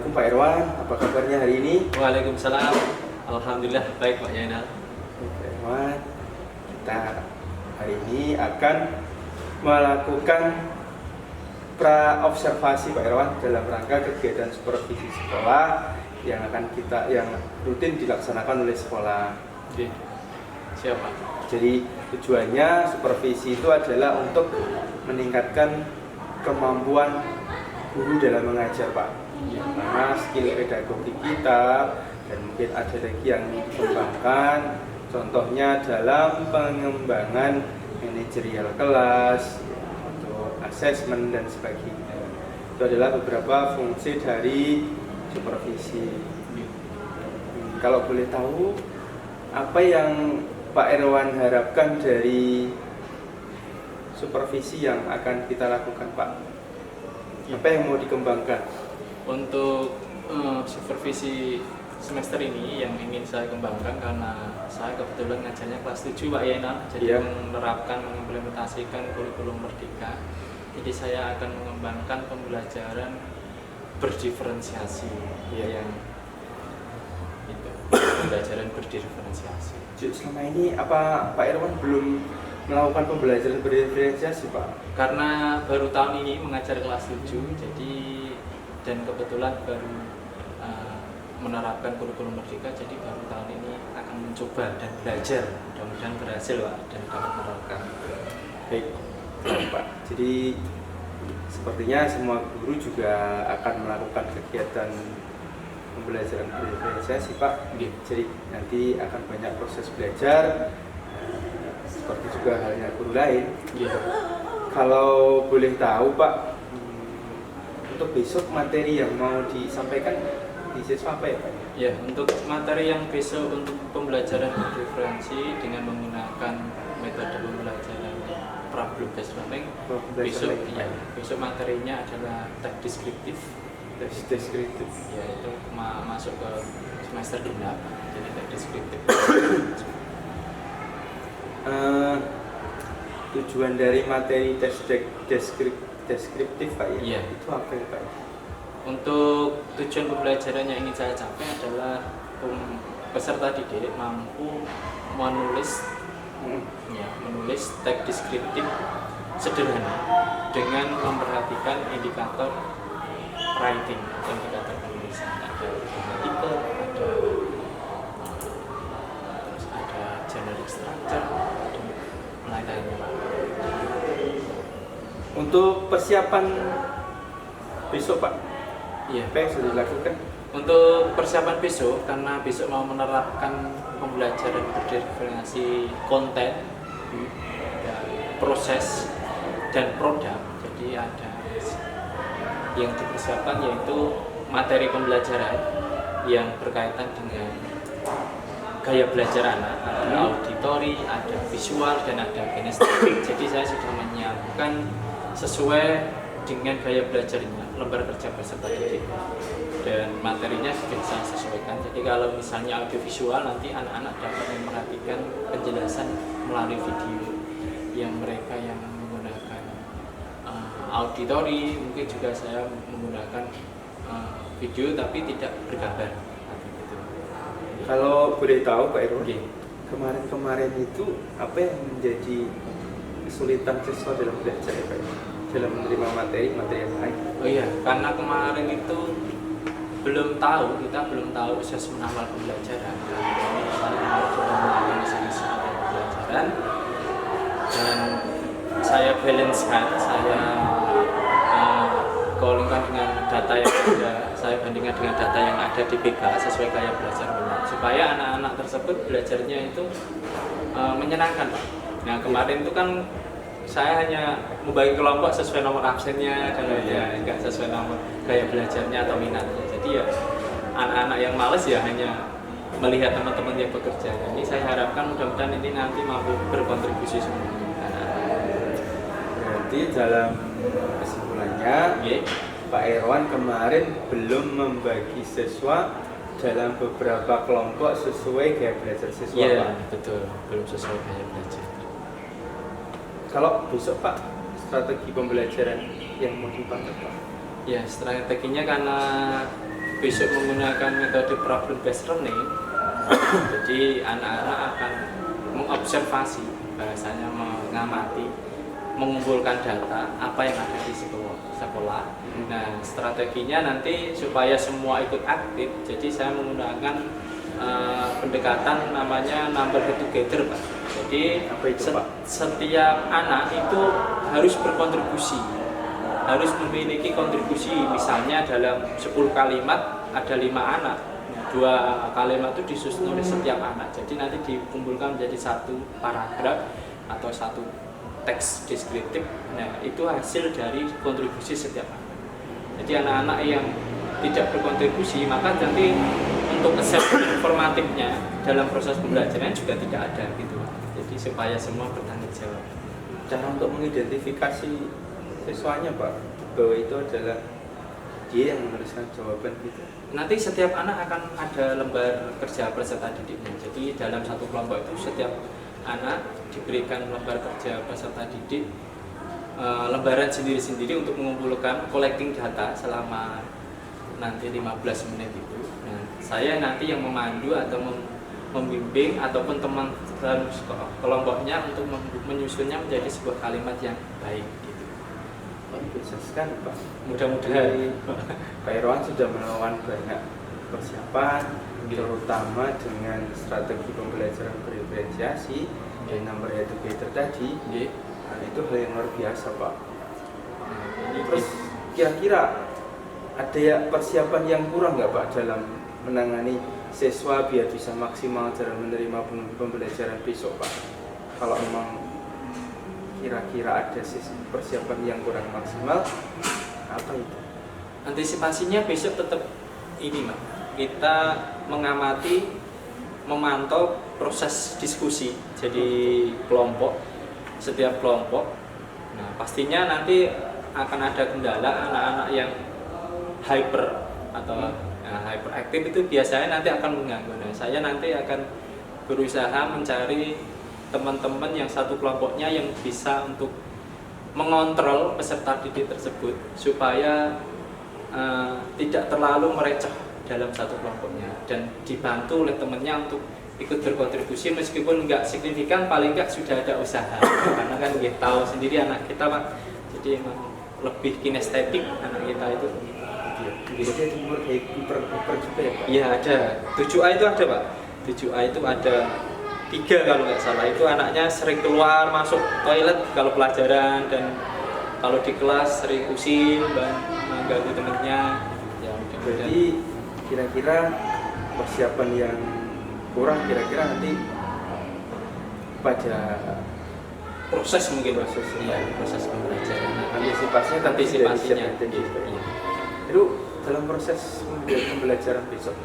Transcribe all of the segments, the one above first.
Assalamualaikum Pak Irwan, apa kabarnya hari ini? Waalaikumsalam. Alhamdulillah baik Pak Yainal. Pak Irwan, kita hari ini akan melakukan pra-observasi Pak Irwan dalam rangka kegiatan supervisi sekolah yang rutin dilaksanakan oleh sekolah. Oke. Siapa? Jadi tujuannya supervisi itu adalah untuk meningkatkan kemampuan guru dalam mengajar Pak. Karena skill pedagogi kita dan mungkin ada lagi yang dikembangkan, contohnya dalam pengembangan manajerial kelas, untuk asesmen dan sebagainya. Itu adalah beberapa fungsi dari supervisi. Kalau boleh tahu, apa yang Pak Irwan harapkan dari supervisi yang akan kita lakukan Pak? Apa yang mau dikembangkan? Untuk supervisi semester ini yang ingin saya kembangkan, karena saya kebetulan ngajarnya kelas 7 Pak Yainal, jadi menerapkan, mengimplementasikan kurikulum Merdeka. Jadi saya akan mengembangkan pembelajaran berdiferensiasi, yang itu, pembelajaran berdiferensiasi. Selama ini apa Pak Irwan belum melakukan pembelajaran berdiferensiasi Pak? Karena baru tahun ini mengajar kelas 7, jadi dan kebetulan baru menerapkan kurikulum Merdeka, jadi baru tahun ini akan mencoba dan belajar. Mudah-mudahan berhasil Pak dan dapat menerapkan. Baik, Pak. Jadi sepertinya semua guru juga akan melakukan kegiatan pembelajaran berdiferensiasi Pak. Jadi nanti akan banyak proses belajar, seperti juga halnya guru lain. Kalau boleh tahu Pak, untuk besok materi yang mau disampaikan di siswa apa ya Pak? Ya, untuk materi yang besok untuk pembelajaran berdiferensi dengan menggunakan metode pembelajaran problem based learning, besok materinya adalah teks deskriptif. Teks deskriptif. Ya, itu masuk ke semester genap, jadi teks deskriptif. Tujuan dari materi tes deskriptif Pak ya? Itu apa ya Pak? Untuk tujuan pembelajaran yang ingin saya capai adalah peserta didik mampu menulis teks deskriptif sederhana dengan memperhatikan indikator writing, indikator penulisan. Ada artikel, ada generic structure, dan lain-lainnya Pak. Untuk persiapan besok Pak, apa yang sudah dilakukan? Untuk persiapan besok, karena besok mau menerapkan pembelajaran berdiferensiasi konten, proses, dan produk. Jadi ada yang dipersiapkan yaitu materi pembelajaran yang berkaitan dengan gaya belajar anak, ada auditori, ada visual, dan ada kinestetik. Jadi saya sudah menyiapkan sesuai dengan gaya belajarnya lembar kerja peserta didik, dan materinya sudah saya sesuaikan. Jadi kalau misalnya audiovisual, nanti anak-anak dapat memperhatikan penjelasan melalui video, yang mereka yang menggunakan auditori mungkin juga saya menggunakan video tapi tidak bergambar. Kalau boleh tahu Pak Irwan, kemarin itu apa yang menjadi kesulitan siswa dalam belajar ya Pak Irwan? Dalam menerima materi yang lain? Oh iya, karena kemarin itu kita belum tahu asesmen awal pembelajaran. Saya sudah melakukan asesmen awal pembelajaran dan saya balancekan, saya callingkan dengan data yang ada, saya bandingkan dengan data yang ada di PK sesuai gaya belajar supaya anak-anak tersebut belajarnya itu menyenangkan. Nah kemarin itu kan saya hanya membagi kelompok sesuai nomor absennya dan enggak sesuai nomor gaya belajarnya atau minatnya. Jadi ya anak-anak yang malas ya hanya melihat teman-teman yang bekerja. Ini saya harapkan mudah-mudahan ini nanti mampu berkontribusi semua. Berarti dalam kesimpulannya, Pak Irwan kemarin belum membagi siswa dalam beberapa kelompok sesuai gaya belajar siswa. Iya, betul, belum sesuai gaya belajar. Kalau besok Pak, strategi pembelajaran yang mau dipakai Pak? Ya, strateginya karena besok menggunakan metode problem based learning, jadi anak-anak akan mengobservasi, bahasanya mengamati, mengumpulkan data apa yang ada di sekolah. Nah, strateginya nanti supaya semua ikut aktif, jadi saya menggunakan pendekatan namanya number head together, Pak. Jadi Apa itu, Pak? setiap anak itu harus berkontribusi, harus memiliki kontribusi. Misalnya dalam 10 kalimat ada 5 anak, 2 kalimat itu disusun oleh setiap anak. Jadi nanti dikumpulkan menjadi satu paragraf atau satu teks deskriptif. Nah, itu hasil dari kontribusi setiap anak. Jadi anak-anak yang tidak berkontribusi, maka nanti untuk assessment informatifnya dalam proses pembelajaran juga tidak ada gitu. Jadi supaya semua bertanggung jawab. Cara untuk mengidentifikasi siswanya, Pak, bahwa itu adalah dia yang menuliskan jawaban gitu. Nanti setiap anak akan ada lembar kerja peserta didiknya. Jadi dalam satu kelompok itu setiap anak diberikan lembar kerja peserta didik, lembaran sendiri-sendiri untuk mengumpulkan collecting data selama nanti 15 menit itu. Nah, saya nanti yang memandu atau membimbing ataupun teman dalam kelompoknya untuk menyusunnya menjadi sebuah kalimat yang baik gitu. Bisa sekali, Pak. Mudah-mudahan Pak Irwan sudah melakukan banyak persiapan, terutama dengan strategi pembelajaran berdiferensiasi dan number head together tadi. Nah, itu hal yang luar biasa, Pak. Terus kira-kira ada ya persiapan yang kurang nggak, Pak, dalam menangani siswa biar bisa maksimal dalam menerima pembelajaran besok, Pak? Kalau memang kira-kira ada persiapan yang kurang maksimal, apa itu? Antisipasinya besok tetap ini, Mas. Kita mengamati, memantau proses diskusi. Jadi kelompok, setiap kelompok. Nah, pastinya nanti akan ada kendala anak-anak yang hyper atau hyperaktif itu biasanya nanti akan mengganggu. Nah, saya nanti akan berusaha mencari teman-teman yang satu kelompoknya yang bisa untuk mengontrol peserta didik tersebut supaya tidak terlalu mereceh dalam satu kelompoknya dan dibantu oleh temannya untuk ikut berkontribusi meskipun nggak signifikan, paling nggak sudah ada usaha. Karena kan kita tahu sendiri anak kita, Pak, jadi emang lebih kinestetik anak kita itu. Jadi ada umur kayak hiper juga ya, Pak? Iya, ada. 7A itu ada, Pak. 7A itu ada 3 kalau nggak salah. Itu anaknya sering keluar masuk toilet kalau pelajaran dan kalau di kelas sering usil dan mengganggu temennya. Ya, Jadi kira-kira persiapan yang kurang kira-kira nanti pada proses mungkin proses proses pembelajaran. Antisipasinya Antisipasinya. Iya. Lalu dalam proses pembelajaran besok,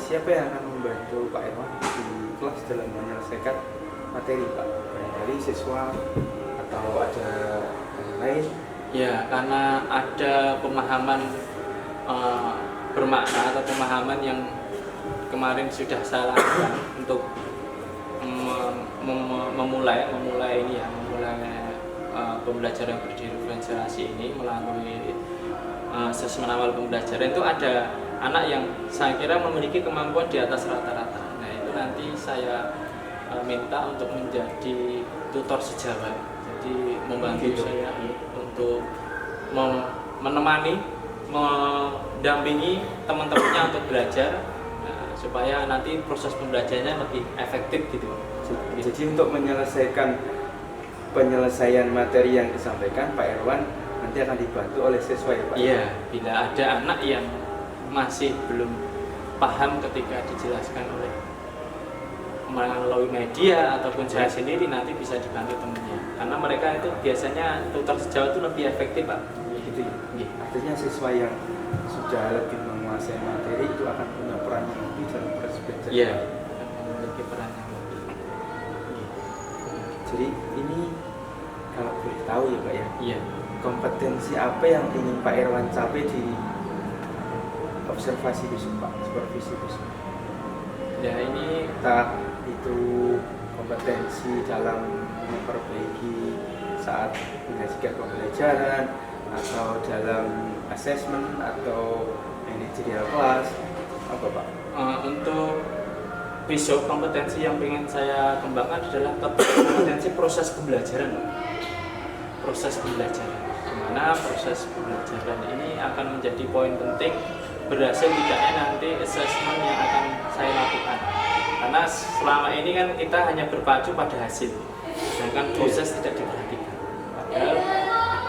siapa yang akan membantu Pak Irwan di kelas dalam menyelesaikan materi, Pak? Dari siswa atau ada yang lain? Ya, karena ada pemahaman bermakna atau pemahaman yang kemarin sudah saya lakukan untuk memulai pembelajaran berdiferensiasi ini melalui asesmen awal pembelajaran. Itu ada anak yang saya kira memiliki kemampuan di atas rata-rata. Nah, itu nanti saya minta untuk menjadi tutor sejawat. Jadi membantu saya untuk menemani, mendampingi teman-temannya untuk belajar supaya nanti proses pembelajarannya lebih efektif gitu. Jadi untuk penyelesaian materi yang disampaikan Pak Irwan nanti akan dibantu oleh siswa ya, Pak? Iya, bila ada anak yang masih belum paham ketika dijelaskan oleh melalui media ataupun saya sendiri, nanti bisa dibantu temannya. Karena mereka itu biasanya tutor sejawat itu lebih efektif, Pak. Gitu ya? Artinya siswa yang sudah lebih menguasai materi itu akan punya peran yang lebih dalam proses belajar. Iya, memiliki peran yang lebih. Jadi ini kalau boleh tahu ya, Pak ya, Iya. kompetensi apa yang ingin Pak Irwan capai di observasi besok, Pak, supervisi besok? Ya, ini Entah itu kompetensi dalam memperbaiki saat menyajikan pembelajaran atau dalam asesmen atau yang manajerial kelas apa Pak? Untuk besok kompetensi yang ingin saya kembangkan adalah kompetensi proses pembelajaran. Proses pembelajaran, dimana proses pembelajaran ini akan menjadi poin penting berhasil tidaknya nanti assessment yang akan saya lakukan. Karena selama ini kan kita hanya berpacu pada hasil, sedangkan proses tidak diperhatikan. Padahal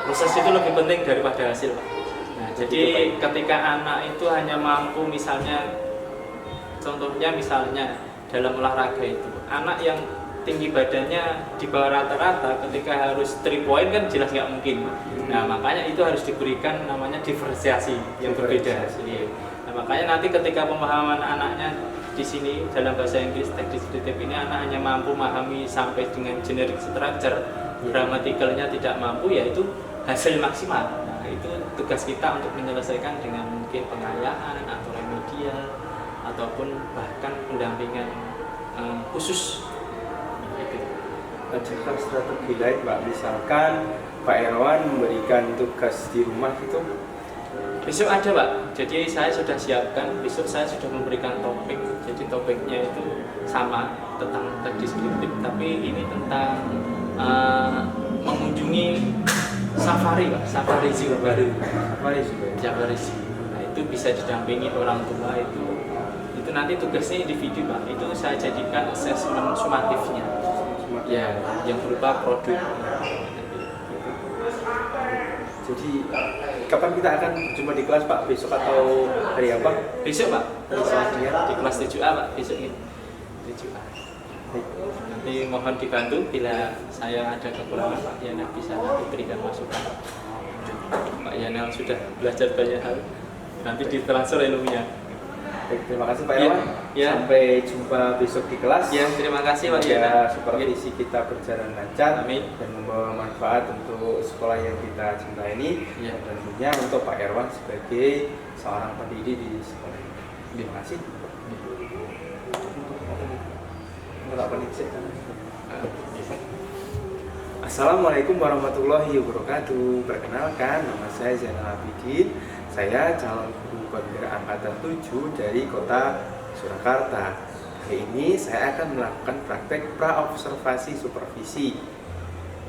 proses itu lebih penting daripada hasil, Pak. Nah, jadi ketika anak itu hanya mampu misalnya, contohnya misalnya dalam olahraga itu, anak yang tinggi badannya di bawah rata-rata ketika harus 3 point kan jelas nggak mungkin. Nah makanya itu harus diberikan namanya diferensiasi yang berbeda. Nah makanya nanti ketika pemahaman anaknya di sini dalam bahasa Inggris teks deskriptif ini anak hanya mampu memahami sampai dengan generic structure, gramatikalnya tidak mampu, yaitu hasil maksimal. Nah itu tugas kita untuk menyelesaikan dengan mungkin pengayaan atau remedial ataupun bahkan pendampingan khusus. Adakah strategi lain Pak? Misalkan Pak Erwan memberikan tugas di rumah gitu? Besok ada Pak, jadi saya sudah siapkan, besok saya sudah memberikan topik. Jadi topiknya itu sama tentang teks deskriptif, tapi ini tentang mengunjungi safari Pak, safari zoo baru. Safari zoo. Nah itu bisa didampingi orang tua, itu nanti tugasnya individu Pak, itu saya jadikan assessment sumatifnya. Ya, yang berupa produk. Jadi kapan kita akan berjumpa di kelas Pak? Besok atau hari apa? Besok Pak, di kelas 7A Pak, besok ini 7A. Nanti mohon dibantu bila saya ada kekurangan Pak Yana bisa diberikan masukan. Pak Yana sudah belajar banyak hal, nanti ditransfer ilmunya. Baik, terima kasih Pak Erwan. Ya. Sampai jumpa besok di kelas. Ya, terima kasih Pak Yana. Yana. Supervisi kita berjalan lancar. Amin. Dan membawa manfaat untuk sekolah yang kita cintai ini. Ya. Dan tentunya untuk Pak Erwan sebagai seorang pendidik di sekolah ini. Terima kasih. Assalamualaikum warahmatullahi wabarakatuh. Perkenalkan, nama saya Zainal Abidin. Saya calon guru kontra angkatan 7 dari kota Surakarta. Hari ini saya akan melakukan praktek pra-observasi supervisi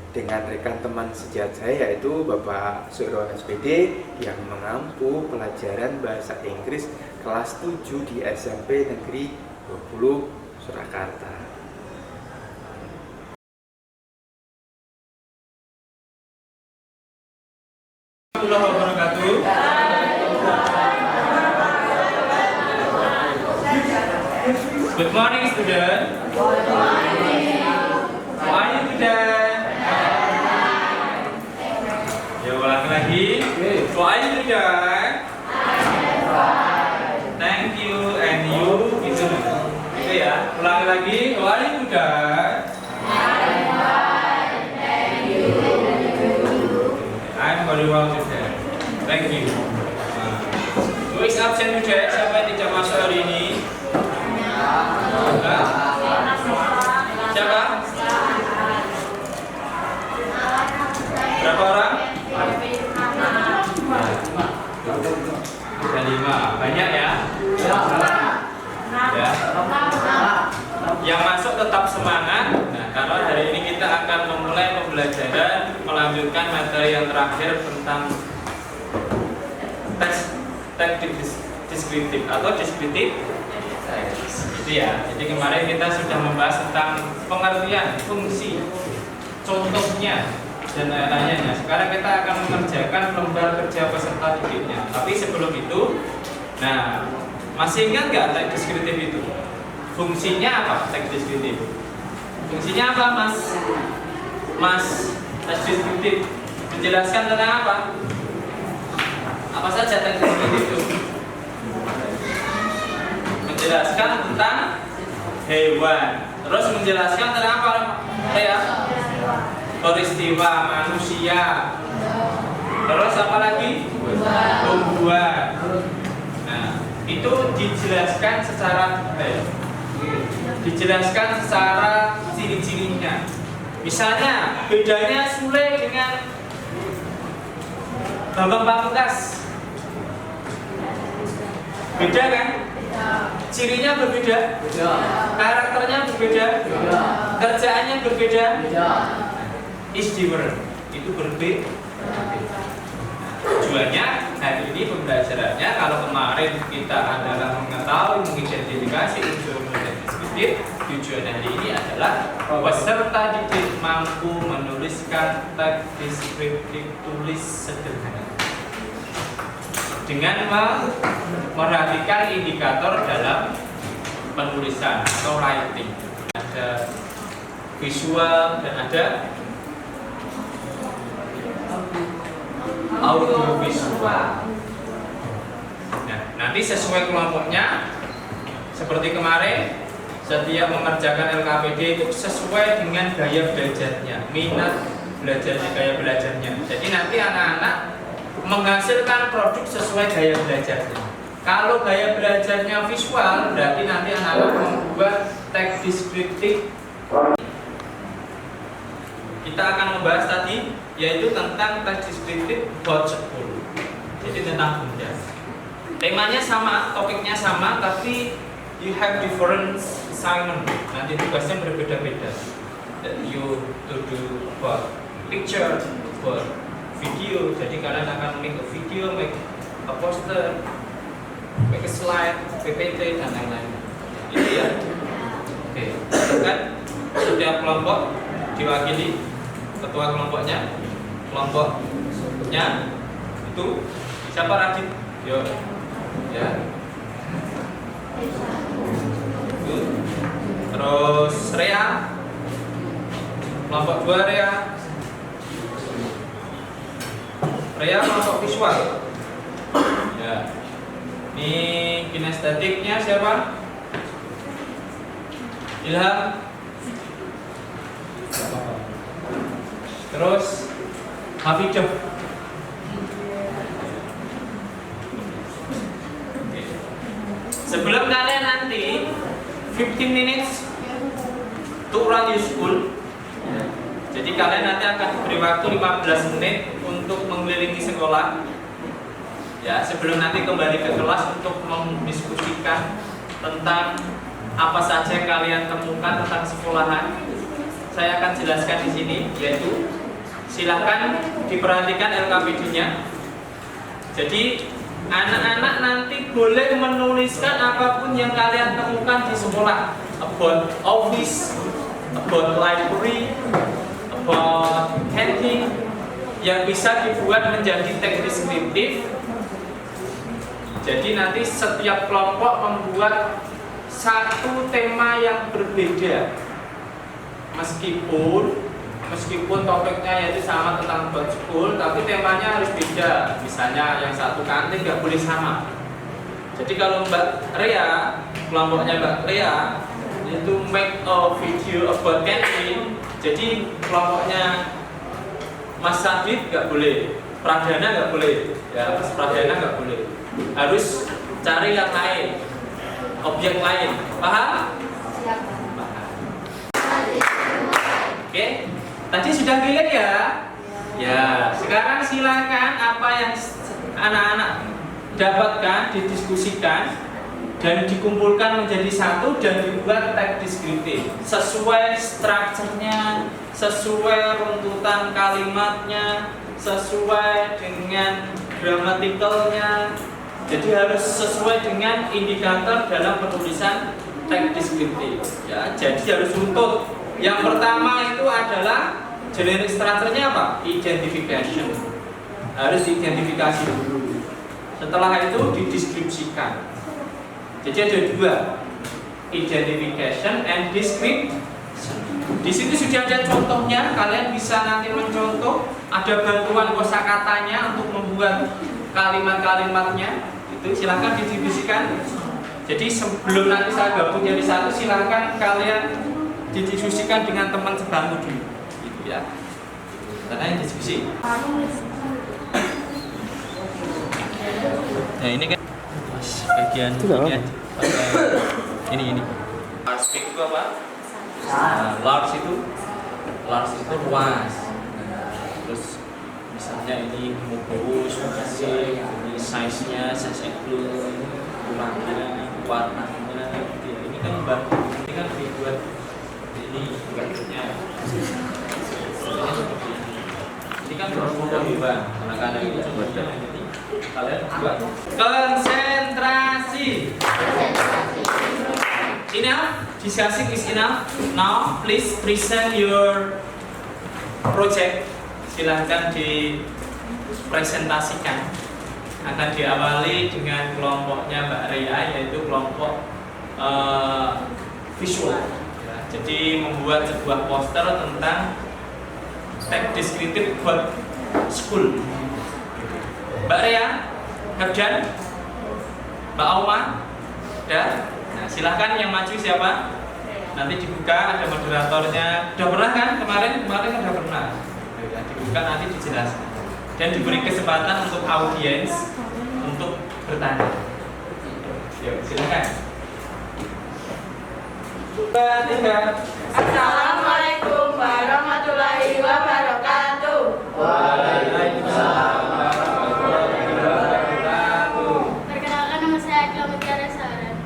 dengan rekan teman sejawat saya, yaitu Bapak Suirwan SPD yang mengampu pelajaran bahasa Inggris kelas 7 di SMP Negeri 20 Surakarta. Good morning, student. Good morning. How are you today? Ya, ulang lagi. How are you today? Thank you and you. Gitu ya. Ulang lagi. How are you today? I'm very well today. Thank you. Who is absent today? Siapa yang tidak masuk hari ini? Siapa? Berapa orang? Ada 5. Banyak ya? Ya. Yang masuk tetap semangat. Nah, karena hari ini kita akan memulai pembelajaran melanjutkan materi yang terakhir tentang teks deskriptif atau deskriptif. Itu ya. Jadi kemarin kita sudah membahas tentang pengertian, fungsi, contohnya dan lain-lainnya. Sekarang kita akan mengerjakan lembar kerja peserta didiknya. Tapi sebelum itu, nah, masih ingat nggak teks deskriptif itu? Fungsinya apa teks deskriptif? Fungsinya apa, Mas? Mas, teks deskriptif menjelaskan tentang apa? Apa saja teks deskriptif itu? Menjelaskan tentang hewan, terus menjelaskan tentang apa ya? Peristiwa manusia, terus apa lagi? Tumbuhan. Nah, itu dijelaskan secara detail, dijelaskan secara ciri-cirinya. Misalnya bedanya Sule dengan Bambang Pamungkas. Beda kan? Cirinya berbeda, karakternya berbeda, kerjaannya berbeda, is different, itu berbeda. Tujuannya hari ini pembelajarannya, kalau kemarin kita adalah mengetahui mengidentifikasi unsur deskriptif, tujuan hari ini adalah peserta didik mampu menuliskan teks deskriptif tulis sederhana dengan memperhatikan indikator dalam penulisan atau writing. Ada visual dan ada audiovisual. Nah, nanti sesuai kelompoknya, seperti kemarin, setiap mengerjakan LKPD itu sesuai dengan gaya belajarnya, minat belajarnya, gaya belajarnya. Jadi nanti anak-anak menghasilkan produk sesuai gaya belajarnya. Kalau gaya belajarnya visual, berarti nanti anak-anak membuat teks deskriptif. Kita akan membahas tadi, yaitu tentang teks deskriptif about school. Jadi tentang benda. Temanya sama, topiknya sama, tapi you have different assignment. Nanti tugasnya berbeda-beda. You to do about picture, about video. Jadi kalian akan make a video, make a poster, make a slide, PPT dan lain-lain. Itu ya. Oke, kan setiap kelompok diwakili ketua kelompoknya. Kelompoknya itu siapa? Radit? Yo. Ya. Terus Rea. Kelompok 2 Rea. Rea kelompok visual. Ya. Ini kinestetiknya siapa? Ilham. Terus Hafidah. Sebelum kalian nanti 15 minutes to run your school. Jadi kalian nanti akan diberi waktu 15 menit untuk mengelilingi sekolah. Ya, sebelum nanti kembali ke kelas untuk mendiskusikan tentang apa saja yang kalian temukan tentang sekolahan. Saya akan jelaskan di sini, yaitu silakan diperhatikan LKPD-nya. Jadi anak-anak nanti boleh menuliskan apapun yang kalian temukan di sekolah, about office, about library, about canteen, yang bisa dibuat menjadi teks deskriptif. Jadi nanti setiap kelompok membuat satu tema yang berbeda, meskipun topiknya yaitu sama tentang about school, tapi temanya harus beda. Misalnya yang satu kantin nggak boleh sama. Jadi kalau Mbak Rea, kelompoknya Mbak Rea itu make a video about canteen, jadi kelompoknya Mas Sadid nggak boleh, Pradana nggak boleh, ya Mas Pradana nggak boleh, harus cari yang lain, objek lain, paham? Oke, tadi sudah clear ya? Ya, sekarang silakan apa yang anak-anak dapatkan didiskusikan dan dikumpulkan menjadi satu dan dibuat teks deskriptif sesuai strukturnya, sesuai runtutan kalimatnya, sesuai dengan gramatikalnya. Jadi harus sesuai dengan indikator dalam penulisan teks deskriptif. Ya, jadi harus runtut. Yang pertama itu adalah generic structure-nya apa? Identification. Harus diidentifikasi dulu. Setelah itu dideskripsikan. Jadi ada dua, identification and description. Di situ sudah ada contohnya, kalian bisa nanti mencontoh. Ada bantuan kosakatanya untuk membuat kalimat-kalimatnya. Itu silakan didiskusikan. Jadi sebelum nanti saya gabung jadi satu, silakan kalian didiskusikan dengan teman sebangku dulu, gitu ya. Karena yang diskusi. Nah ini kan bagian ini. Large itu apa? Large itu luas. Terus misalnya ini bagus, ini size-nya size itu tulangnya, warnanya, ya ini kan bahan ini kan dibuat ini bentuknya. Bentuknya seperti ini. Ini kan berhubungan hewan, anak-anak ini kalian buat konsentrasi. Enough, discussing is enough. Now, please present your project. Silahkan dipresentasikan. Akan diawali dengan kelompoknya Mbak Ria, yaitu kelompok visual. Ya, jadi membuat sebuah poster tentang teks deskriptif buat school. Mbak Ria, Herjan, Mbak Auma, dan nah, silahkan yang maju siapa? Nanti dibuka, ada moderatornya. Udah pernah kan? Kemarin udah pernah. Ya, dibuka nanti dijelaskan. Dan diberi kesempatan untuk audiens untuk bertanya. Yuk, silakan. Tiga. Assalamualaikum warahmatullahi wabarakatuh. Waalaikumsalam warahmatullahi wabarakatuh. Perkenalkan, nama saya Akila Mutiara Saran.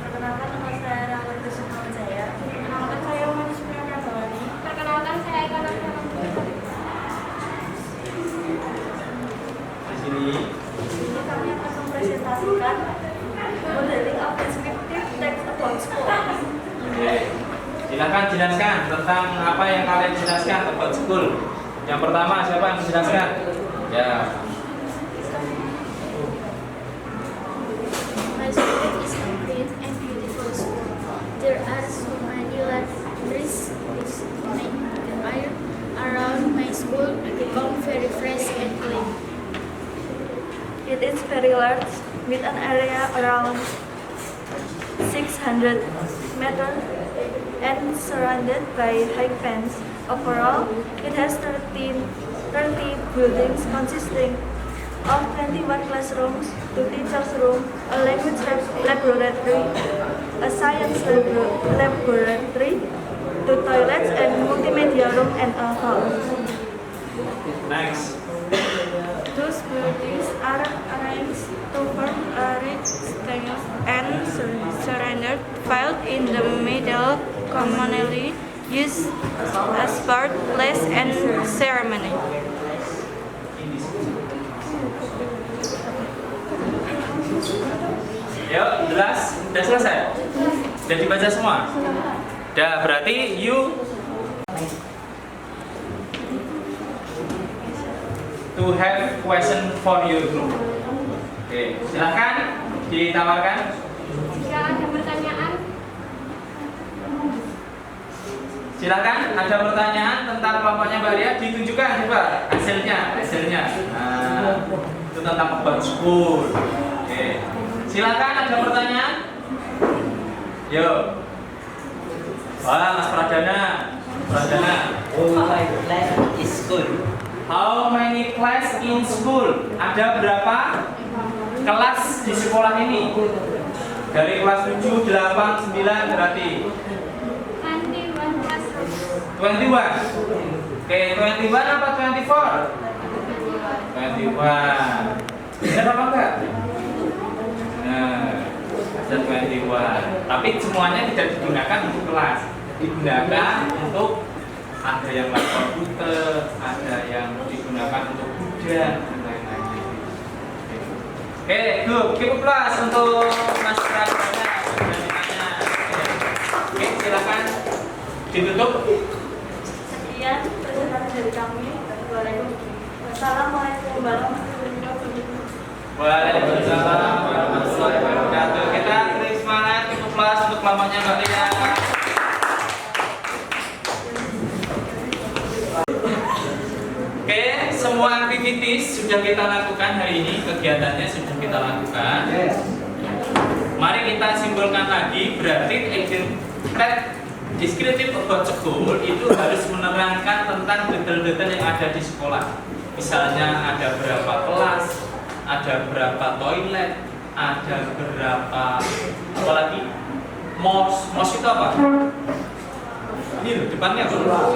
Perkenalkan, nama saya Rahmat Kusuma Wijaya. Perkenalkan, saya Umar Supriya Prabawani. Perkenalkan, saya Eka Nurul. Di sini Ini kami akan mempresentasikan modeling of descriptive text about school. Oke. Silakan jelaskan tentang apa yang kalian jelaskan about school. Yang pertama siapa yang menjelaskan? Ya. My school is a clean and beautiful school. There are so many laundries the air around my school become very fresh and clean. It is very large, with an area around 600 meters and surrounded by high fence. Overall, it has 30 buildings consisting of 21 classrooms, 2 teachers' rooms, a language laboratory, a science laboratory, 2 toilets, and multimedia room and a hall. Next. Those buildings are arranged to form a rectangle and surrounded, filled in the middle, commonly used as birthplace and ceremony. Yuk, jelas? Sudah selesai? Sudah dibaca semua? Udah, berarti you to have question for your group. Oke, silakan ditawarkan. Jika ada pertanyaan, Silakan ada pertanyaan tentang kelompoknya Mbak Ria, ditunjukkan coba hasilnya. Nah, itu tentang about school. Oke, silakan ada pertanyaan. Yuk. Wah, Mas Pradana. How many class in school? Ada berapa kelas di sekolah ini? Dari kelas 7, 8, 9 berarti 21. Oke, 21 apa 24? 21. Benar apa enggak? Nah, ada 21. Tapi semuanya tidak digunakan untuk kelas. Digunakan untuk ada yang lab komputer, ada yang digunakan untuk gudang dan lain-lain. Oke, good. Keep applause untuk Mas Pradana. Oke, silakan ditutup. Sekian presentasi dari kami. Wassalamualaikum warahmatullahi wabarakatuh. Waalaikumsalam warahmatullahi wabarakatuh. Kita beri semangat untuk kelas untuk kelompoknya Mbak Ria. Oke, semua aktivitas sudah kita lakukan hari ini, kegiatannya sudah kita lakukan. Mari kita simpulkan lagi, berarti descriptive about school itu harus menerangkan tentang detail-detail yang ada di sekolah. Misalnya ada berapa kelas, ada berapa toilet, ada berapa apa lagi? Mos itu apa? Ini loh, depannya apa?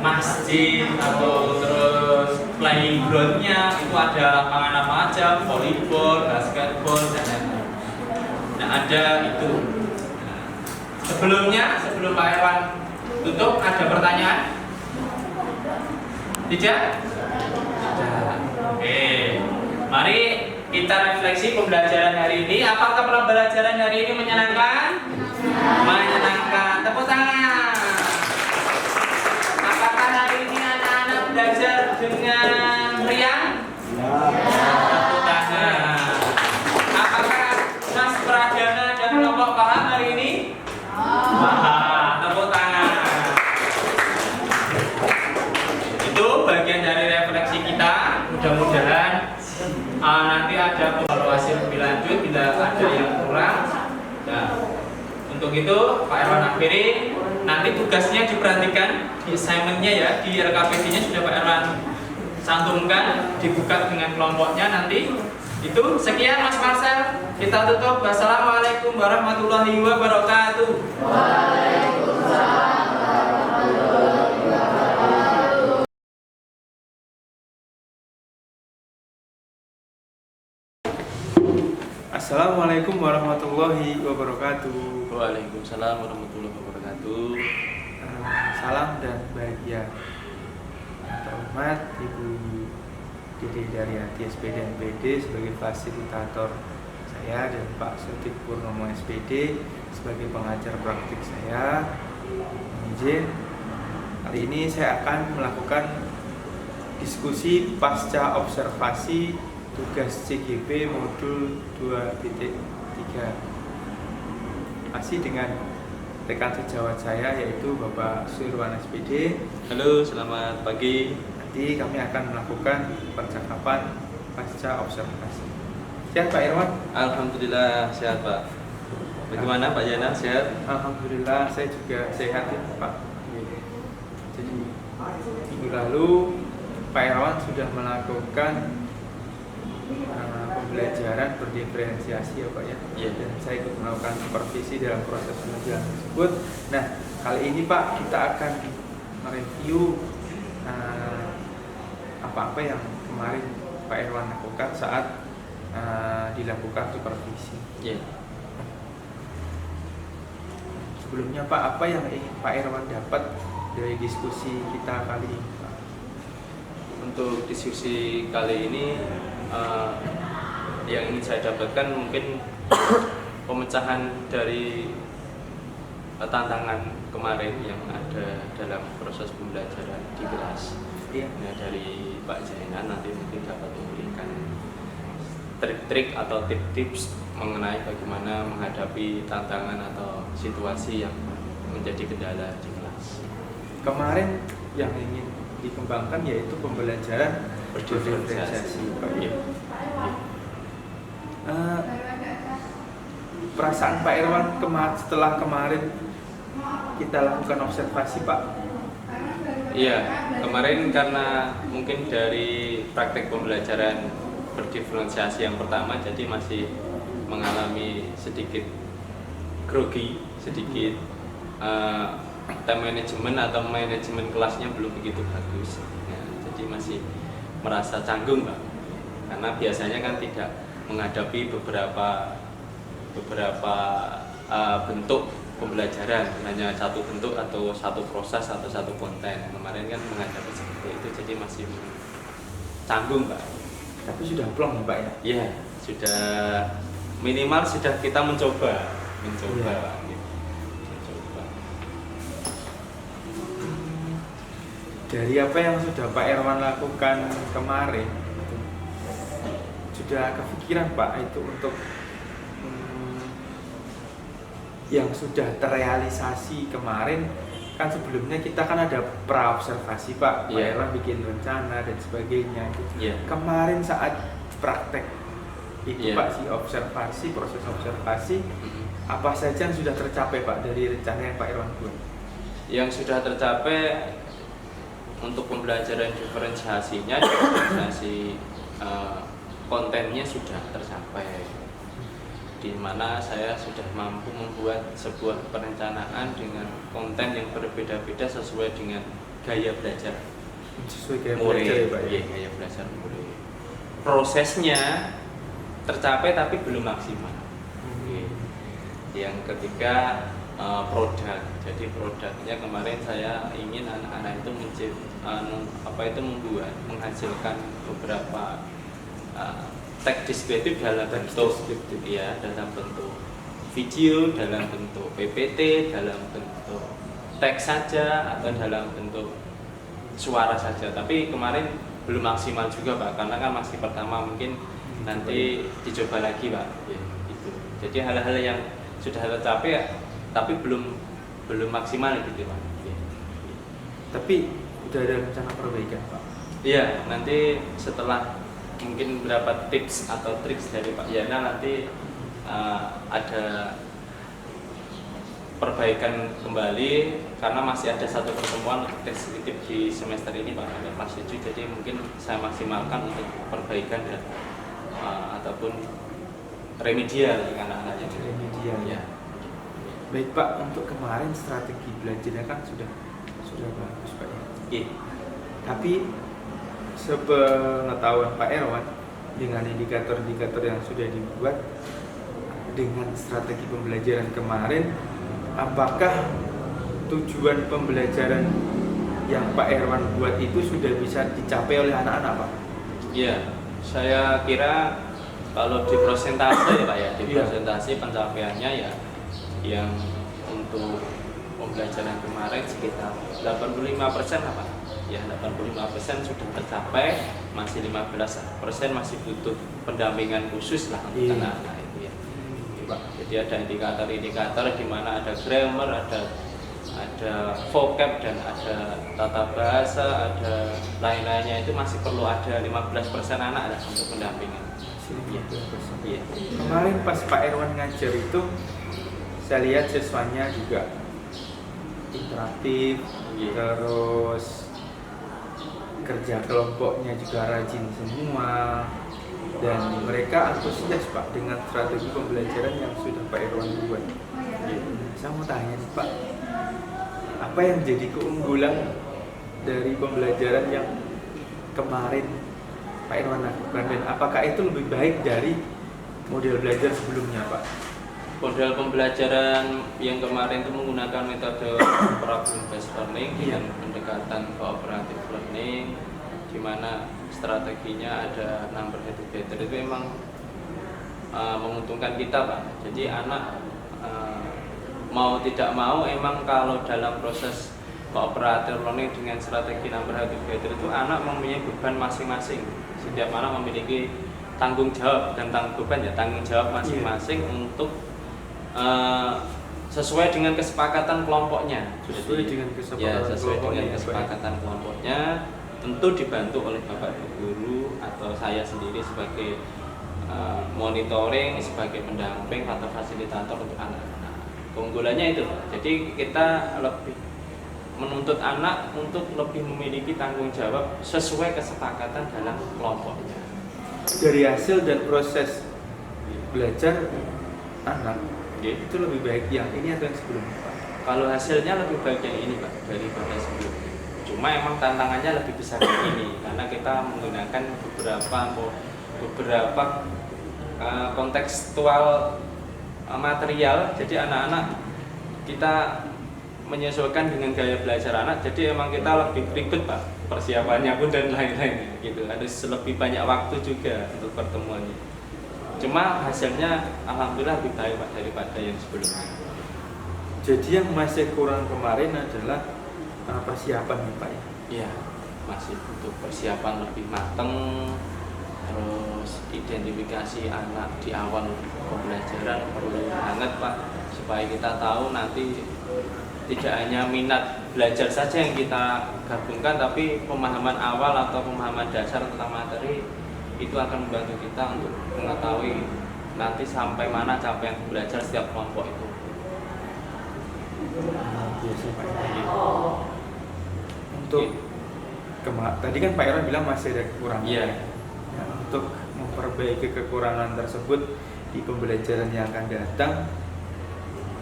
Masjid atau terus playgroundnya itu ada lapangan apa aja, volleyball, basketball, dan lain-lain. Nah, ada itu. Nah, sebelum Pak Irwan tutup, ada pertanyaan? Tidak? Tidak. Oke, mari kita refleksi pembelajaran hari ini. Apakah pembelajaran hari ini menyenangkan? Menyenangkan. Tepuk tangan. Apakah hari ini anak-anak belajar dengan riang? Tepuk tangan. Apakah Mas Pradana dan kelompok paham hari ini? Paham. Tepuk tangan. Itu bagian dari refleksi kita. Mudah-mudahan nanti ada evaluasi lebih lanjut bila ada yang kurang. Nah, untuk itu Pak Irwan akhiri. Nanti tugasnya diperhatikan di assignment-nya ya, di RKPD-nya sudah Pak Irwan cantumkan, dibuka dengan kelompoknya nanti. Itu sekian Mas Marcel, kita tutup. Wassalamualaikum warahmatullahi wabarakatuh. Waalaikumsalam. Assalamualaikum warahmatullahi wabarakatuh. Waalaikumsalam warahmatullahi wabarakatuh. Salam dan bahagia. Yang terhormat Ibu Dede Daryati SPD NPD sebagai fasilitator saya dan Pak Sutik Purnomo SPD sebagai pengajar praktik saya. Izin, hari ini saya akan melakukan diskusi pasca observasi tugas CGP modul 2.3 masih dengan rekan sejawat saya yaitu Bapak Suirwan SPD. Halo, selamat pagi. Nanti kami akan melakukan percakapan pasca observasi. Sehat Pak Irwan? Alhamdulillah sehat Pak. Bagaimana Pak Jana, sehat? Alhamdulillah saya juga sehat ya Pak. Jadi minggu lalu Pak Irwan sudah melakukan pembelajaran berdiferensiasi ya Pak ya. Iya. Dan saya ikut melakukan supervisi dalam proses pengajaran tersebut. Nah, kali ini Pak kita akan mereview apa-apa yang kemarin Pak Irwan lakukan saat dilakukan supervisi. Iya. Sebelumnya Pak, apa yang ingin Pak Irwan dapat dari diskusi kita kali ini Pak? Untuk diskusi kali ini yang ingin saya dapatkan mungkin pemecahan dari tantangan kemarin yang ada dalam proses pembelajaran di kelas. Iya. Nah, dari Pak Zainan nanti mungkin dapat memberikan trik-trik atau tips mengenai bagaimana menghadapi tantangan atau situasi yang menjadi kendala di kelas. Kemarin yang ingin dikembangkan yaitu pembelajaran berdiferensiasi Pak. Iya. Perasaan Pak Irwan setelah kemarin kita lakukan observasi Pak? Iya, kemarin karena mungkin dari praktek pembelajaran berdiferensiasi yang pertama jadi masih mengalami sedikit grogi, sedikit time management atau manajemen kelasnya belum begitu bagus. Ya, jadi masih merasa canggung Pak, karena biasanya kan tidak menghadapi beberapa bentuk pembelajaran, hanya satu bentuk atau satu proses atau satu konten. Kemarin kan menghadapi seperti itu, jadi masih canggung Pak. Tapi sudah plong ya Pak ya? Iya, sudah minimal sudah kita mencoba. Iya. Gitu. Mencoba. Dari apa yang sudah Pak Irwan lakukan kemarin, sudah kepikiran Pak itu untuk yang sudah terrealisasi kemarin. Kan sebelumnya kita kan ada pra-observasi Pak, Pak Iya. Irwan bikin rencana dan sebagainya. Iya. Kemarin saat praktek itu Iya. Pak, si observasi, proses observasi, apa saja yang sudah tercapai Pak dari rencana yang Pak Irwan buat? Yang sudah tercapai untuk pembelajaran diferensiasinya, diferensiasi kontennya sudah tercapai, di mana saya sudah mampu membuat sebuah perencanaan dengan konten yang berbeda-beda sesuai dengan gaya belajar sesuai gaya murid. belajar ya Pak ya? Iya, gaya belajar murid. Prosesnya tercapai tapi belum maksimal. Oke. Yang ketiga produk. Jadi produknya kemarin saya ingin anak-anak itu membuat menghasilkan beberapa teks deskriptif dalam bentuk dalam bentuk video, dalam bentuk PPT, dalam bentuk teks saja atau dalam bentuk suara saja. Tapi kemarin belum maksimal juga Pak, karena kan masih pertama, mungkin nanti dicoba lagi Pak. Ya, itu. Jadi hal-hal yang sudah tercapai tapi belum maksimal gitu Pak. Ya. Tapi udah ada rencana perbaikan Pak? Iya, nanti setelah mungkin beberapa tips atau trik dari Pak Yana nanti ada perbaikan kembali, karena masih ada satu pertemuan untuk deskriptif di semester ini Pak, ada kelas 7, jadi mungkin saya maksimalkan untuk perbaikan dan ataupun remedial dengan anak-anak yang Remedial ya. Baik Pak, untuk kemarin strategi belajarnya kan sudah bagus Pak ya. Iya. Tapi sepengetahuan Pak Erwan, dengan indikator-indikator yang sudah dibuat dengan strategi pembelajaran kemarin, apakah tujuan pembelajaran yang Pak Erwan buat itu sudah bisa dicapai oleh anak-anak Pak? Iya, saya kira kalau di persentase ya Pak ya, di Iya. persentase pencapaiannya ya yang untuk pembelajaran kemarin sekitar 85% lah Pak. Ya 85% sudah tercapai, masih 15% masih butuh pendampingan khusus lah untuk Iya. anak-anak itu ya. Pak. Jadi ada indikator-indikator di mana ada grammar, ada vocab dan ada tata bahasa, ada lain-lainnya, itu masih perlu ada 15% anak lah untuk pendampingan. Iya. Iya. Kemarin pas Pak Erwan ngajar itu, saya lihat siswanya juga interaktif, Iya. terus kerja kelompoknya juga rajin semua, dan mereka antusias Pak dengan strategi pembelajaran yang sudah Pak Erwan buat. Saya mau tanya nih Pak, apa yang jadi keunggulan dari pembelajaran yang kemarin Pak Erwan lakukan, dan apakah itu lebih baik dari model belajar sebelumnya Pak? Model pembelajaran yang kemarin itu menggunakan metode problem based learning dengan pendekatan cooperative learning, di mana strateginya ada number educator, itu memang menguntungkan kita Pak. Jadi anak mau tidak mau emang kalau dalam proses cooperative learning dengan strategi number educator itu anak mempunyai beban masing-masing. Setiap anak memiliki tanggung jawab dan tanggung jawab masing-masing untuk sesuai dengan kesepakatan kelompoknya. Sesuai dengan kesepakatan kelompoknya, tentu dibantu oleh Bapak Ibu guru atau saya sendiri sebagai monitoring, sebagai pendamping atau fasilitator untuk anak-anak. Keunggulannya itu, jadi kita lebih menuntut anak untuk lebih memiliki tanggung jawab sesuai kesepakatan dalam kelompoknya. Dari hasil dan proses belajar anak, itu lebih baik yang ini atau yang sebelumnya Pak? Kalau hasilnya lebih baik yang ini Pak daripada sebelumnya. Cuma emang tantangannya lebih besar yang ini, karena kita menggunakan beberapa kontekstual material. Jadi anak-anak kita menyesuaikan dengan gaya belajar anak. Jadi emang kita lebih ribet Pak persiapannya pun dan lain-lain gitu. Harus lebih banyak waktu juga untuk pertemuannya. Cuma hasilnya alhamdulillah lebih baik Pak daripada yang sebelumnya. Jadi yang masih kurang kemarin adalah persiapan nih Pak ya? Iya, masih butuh persiapan lebih matang, terus identifikasi anak di awal pembelajaran perlu banget Pak, supaya kita tahu nanti tidak hanya minat belajar saja yang kita gabungkan, tapi pemahaman awal atau pemahaman dasar tentang materi itu akan membantu kita untuk mengetahui nanti sampai mana capaian belajar setiap kelompok itu. Biasa Pak. Untuk tadi kan Pak Erwan bilang masih ada kekurangan. Iya. Ya, untuk memperbaiki kekurangan tersebut di pembelajaran yang akan datang,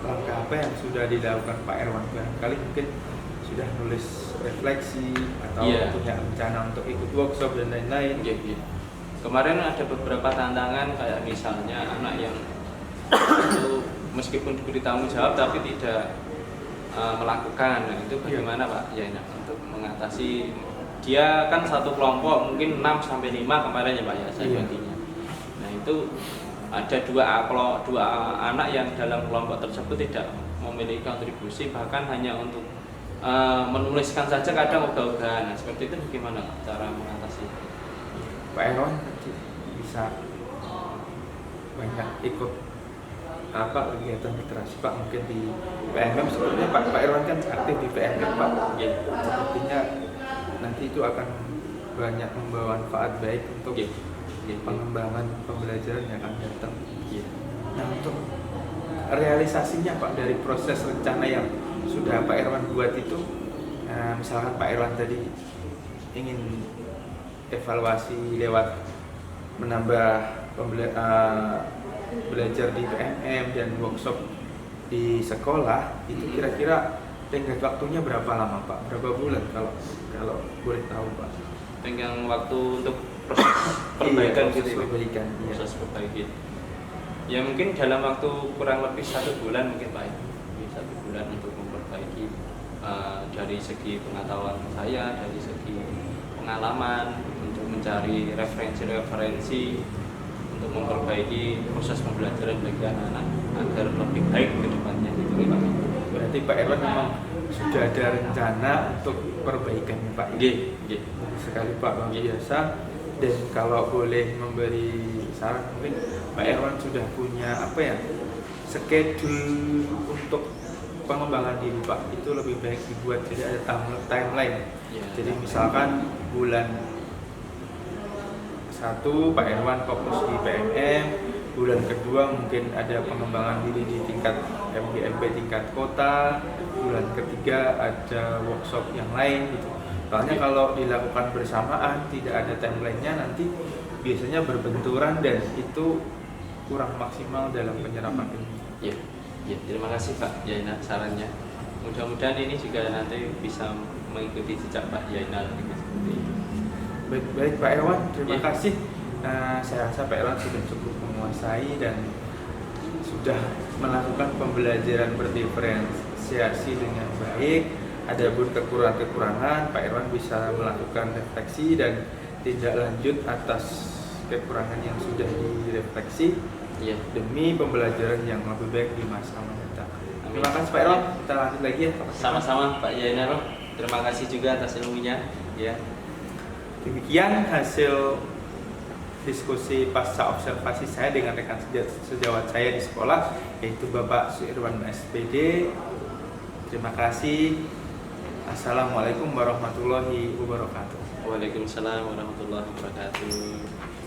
langkah apa yang sudah dilakukan Pak Erwan? Barangkali mungkin sudah nulis refleksi atau Iya. punya rencana untuk ikut workshop dan lain-lain. Kemarin ada beberapa tantangan kayak misalnya anak yang itu meskipun diberi tanggung jawab tapi tidak melakukan. Nah, itu bagaimana Pak Yaina untuk mengatasi? Dia kan satu kelompok mungkin 6 sampai 5 kemarin ya Pak ya saya baginya. Nah, itu ada dua anak yang dalam kelompok tersebut tidak memiliki kontribusi, bahkan hanya untuk menuliskan saja kadang ogah-ogahan. Nah, seperti itu bagaimana Pak cara mengatasi? Pak Erwan nanti bisa banyak ikut kegiatan literasi Pak, mungkin di PMM sepertinya Pak Erwan kan aktif di PMM Pak. Sepertinya nanti itu akan banyak membawa manfaat baik untuk pengembangan pembelajaran yang akan datang. Nah, untuk realisasinya Pak dari proses rencana yang sudah Pak Erwan buat itu, misalkan Pak Erwan tadi ingin evaluasi lewat menambah belajar di PMM dan workshop di sekolah, itu kira-kira tenggat waktunya berapa lama Pak? Berapa bulan kalau boleh tahu Pak? Tenggang waktu untuk proses perbaikan proses gitu. perbaikan, iya. Proses perbaikan. Ya mungkin dalam waktu kurang lebih 1 bulan mungkin Pak. 1 bulan untuk memperbaiki dari segi pengetahuan saya, dari segi pengalaman, untuk mencari referensi-referensi untuk memperbaiki proses pembelajaran bagi anak-anak agar lebih baik ke depannya gitu Pak. Berarti Pak Erwan memang sudah ada rencana untuk perbaikannya Pak. Sekali Pak, luar biasa. Dan kalau boleh memberi saran, mungkin Pak Erwan sudah punya schedule untuk pengembangan diri Pak. Itu lebih baik dibuat, jadi ada timeline. Jadi misalkan bulan 1 Pak Erwan fokus di PMM, bulan kedua mungkin ada pengembangan diri di tingkat MGMP tingkat kota, bulan ketiga ada workshop yang lain gitu. Soalnya kalau dilakukan bersamaan tidak ada timelinenya, nanti biasanya berbenturan dan itu kurang maksimal dalam penyerapan ilmu. Terima kasih Pak Yaina sarannya. Mudah-mudahan ini juga nanti bisa mengikuti jejak Pak Yaina seperti itu. Baik Pak Erwan, terima kasih. Saya rasa Pak Erwan sudah cukup menguasai dan sudah melakukan pembelajaran berdiferensiasi dengan baik. Ada pun kekurangan-kekurangan, Pak Erwan bisa melakukan refleksi dan tindak lanjut atas kekurangan yang sudah direfleksi demi pembelajaran yang lebih baik di masa mendatang. Terima kasih Pak Erwan. Kita lanjut lagi ya. Sama-sama Pak Yaina. Terima kasih juga atas ilmunya. Demikian hasil diskusi pasca observasi saya dengan rekan sejawat saya di sekolah, yaitu Bapak Suirwan SPD. Terima kasih. Assalamualaikum warahmatullahi wabarakatuh. Waalaikumsalam warahmatullahi wabarakatuh.